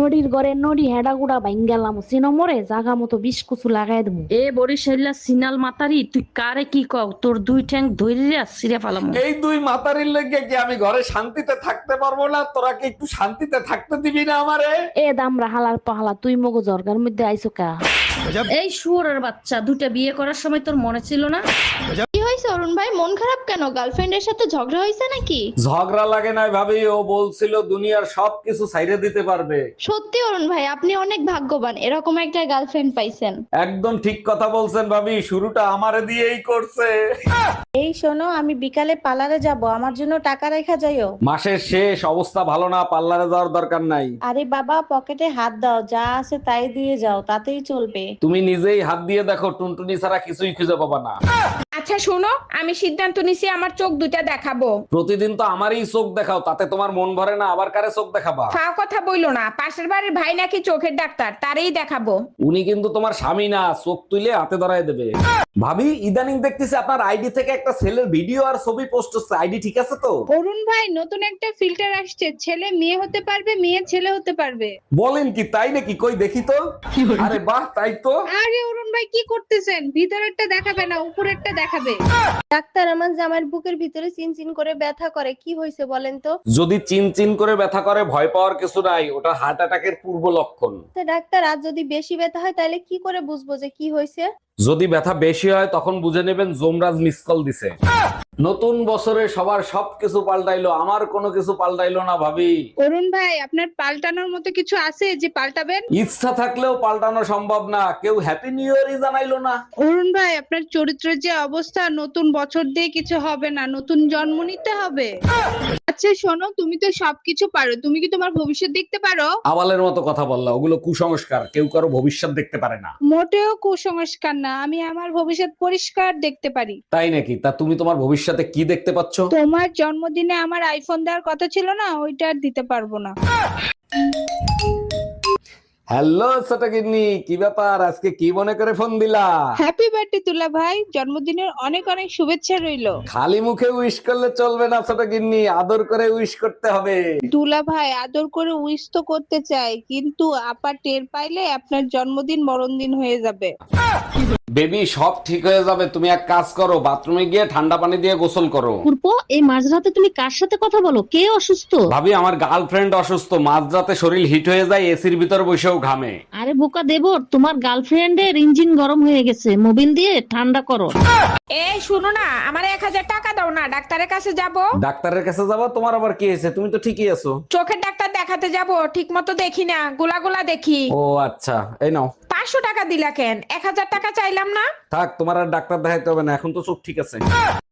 নড়ির ঘরে নড়ি হেডা গুড়া ভাঙ্গালাম সিনো মরে জাগা মতো বিষ কুচু লাগাই দেবো। এ বরিশাইলা সিনাল মাতারি, তুই কারে কি কও? তোর দুই ঠ্যাং ধইরা ছিঁড়ে ফেলাম। এই দুই মাতারির লেগে কি আমি ঘরে শান্তিতে থাকতে পারবো না? তোরা কি একটু শান্তিতে থাকতে দিবি না আমারে? এ দামরা হালার পাহালা তুই মগো জর্গার মধ্যে আইসো কা। এই শুয়োরের বাচ্চা, দুইটা বিয়ে করার সময় তোর মনে ছিল না? কি হয়েছে অরুণ ভাই, মন খারাপ কেন? গার্লফ্রেন্ডের সাথে ঝগড়া হয়েছে নাকি? ঝগড়া লাগে নাই ভাবি, ও বলছিল দুনিয়ার সবকিছু ছাইরে দিতে পারবে। সত্যি অরুণ ভাই, আপনি অনেক ভাগ্যবান, এরকম একটা গার্লফ্রেন্ড পাইছেন। একদম ঠিক কথা বলছেন ভাবি, শুরুটা আমারে দিয়েই করছে। এই শোনো, আমি বিকালে পার্লারে যাব, আমার জন্য টাকা রেখা যাইও। মাসের শেষ, অবস্থা ভালো না, পার্লারে যাওয়ার দরকার নাই। আরে বাবা, পকেটে হাত দাও, যা আছে তাই দিয়ে যাও, তাতেই চলবে। তুমি নিজেই হাত দিয়ে দেখো, টুনটুনি ছাড়া কিছুই খুঁজে পাবা না। আচ্ছা শোনো, আমি সিদ্ধান্ত নিছি আমার চোখ দুইটা দেখাবো। প্রতিদিন তো আমারই চোখ দেখাও, তাতে তোমার মন ভরে না, আবার কারে চোখ দেখাবা? ফাও কথা বইলো না, পাশের বাড়ির ভাই নাকি চোখের ডাক্তার, তারই দেখাবো। উনি কিন্তু তোমার স্বামী না, চোখ তুলে হাতে ধরায় দেবে। ভাবি, ইদানিং দেখতেছি আপনার আইডি থেকে একটা ছেলের ভিডিও আর ছবি পোস্ট হচ্ছে, আইডি ঠিক আছে তো? অরুণ ভাই, নতুন একটা ফিল্টার আসছে, ছেলে মেয়ে হতে পারবে, মেয়ে ছেলে হতে পারবে। বলেন কি, তাই নাকি? কই দেখি তো। আরে বাহ, তাই তো। আরে অরুণ ভাই, কি করতেছেন? ভিতরেরটা দেখাবে না, উপরেরটা দেখাবে। ডাক্তার, আমার জামাইয়ের বুকের ভিতরে চিনচিন করে ব্যথা করে, কি হয়েছে বলেন তো? যদি চিন চিন করে ব্যথা করে, ভয় পাওয়ার কিছু নাই, ওটা হার্ট অ্যাটাকের পূর্ব লক্ষণ। তো ডাক্তার, আর যদি বেশি ব্যথা হয় তাহলে কি করে বুঝবো যে কি হয়েছে? যদি ব্যথা বেশি হয় তখন বুঝে নেবেন যমরাজ মিস কল দিছে। নতুন বছরে সবার সবকিছু পাল্টাইলো, আমার কোনো কিছু পাল্টাইলো না ভাবি। অরুণ ভাই, আপনার পাল্টানোর মতো কিছু আছে যে পাল্টাবেন? ইচ্ছা থাকলেও পাল্টানো সম্ভব না, কেউ হ্যাপি নিউ ইয়ারই জানাইলো না। অরুণ ভাই, আপনার চরিত্রের যে অবস্থা, নতুন বছর দিয়ে কিছু হবে না, নতুন জন্ম নিতে হবে। আচ্ছা শোনো, তুমি তো সবকিছু পারো, তুমি কি তোমার ভবিষ্যৎ দেখতে পারো? আবালের মতো কথা বললা, ওগুলো কুসংস্কার, কেউ কারো ভবিষ্যৎ দেখতে পারে না। মোটেও কুসংস্কার না, আমি আমার ভবিষ্যৎ পরিষ্কার দেখতে পারি। তাই নাকি? তা তুমি তোমার ভবিষ্যতে কি দেখতে পাচ্ছ? তোমার জন্মদিনে আমার আইফোন দেওয়ার কথা ছিল না, ওইটা আর দিতে পারবো না। হ্যালো ছোট গিন্নি, কি ব্যাপার, আজকে কি মনে করে ফোন দিলা? হ্যাপি বার্থডে তুলা ভাই, জন্মদিনের অনেক অনেক শুভেচ্ছা রইলো। খালি মুখে উইশ করলে চলবে না ছোট গিন্নি, আদর করে উইশ করতে হবে। দুলা ভাই, আদর করে উইশ তো করতে চাই, কিন্তু আপা টের পাইলে আপনার জন্মদিন মরণদিন হয়ে যাবে। বেবি, সব ঠিক হয়ে যাবে, তুমি এক কাজ করো, বাথরুমে গিয়ে ঠান্ডা পানি দিয়ে গোসল করো। পূর্ব, এই মাঝরাতে তুমি কার সাথে কথা বলো? কে অসুস্থ? ভাবি, আমার গার্লফ্রেন্ড অসুস্থ, মাঝরাতে শরীর হিট হয়ে যায়, এসির ভিতর বসেও ঘামে। আরে বোকা দেবর, তোমার গার্লফ্রেন্ডের ইঞ্জিন গরম হয়ে গেছে, মোবিল দিয়ে ঠান্ডা করো। এই শুনো না, আমার 1000 টাকা দাও না, ডাক্তারের কাছে যাব। ডাক্তারের কাছে যাবো? তোমার আবার কি হয়েছে? তুমি তো ঠিকই আছো। চোখের ডাক্তার দেখাতে যাব, ঠিক মতো দেখি না, গোলা গোলা দেখি। ও আচ্ছা, এই নাও। 500 টাকা দিলা কেন? 1000 টাকা চাইলাম না। থাক, তোমার আর ডাক্তার দেখাইতে হবে না, এখন তো চোখ ঠিক আছে।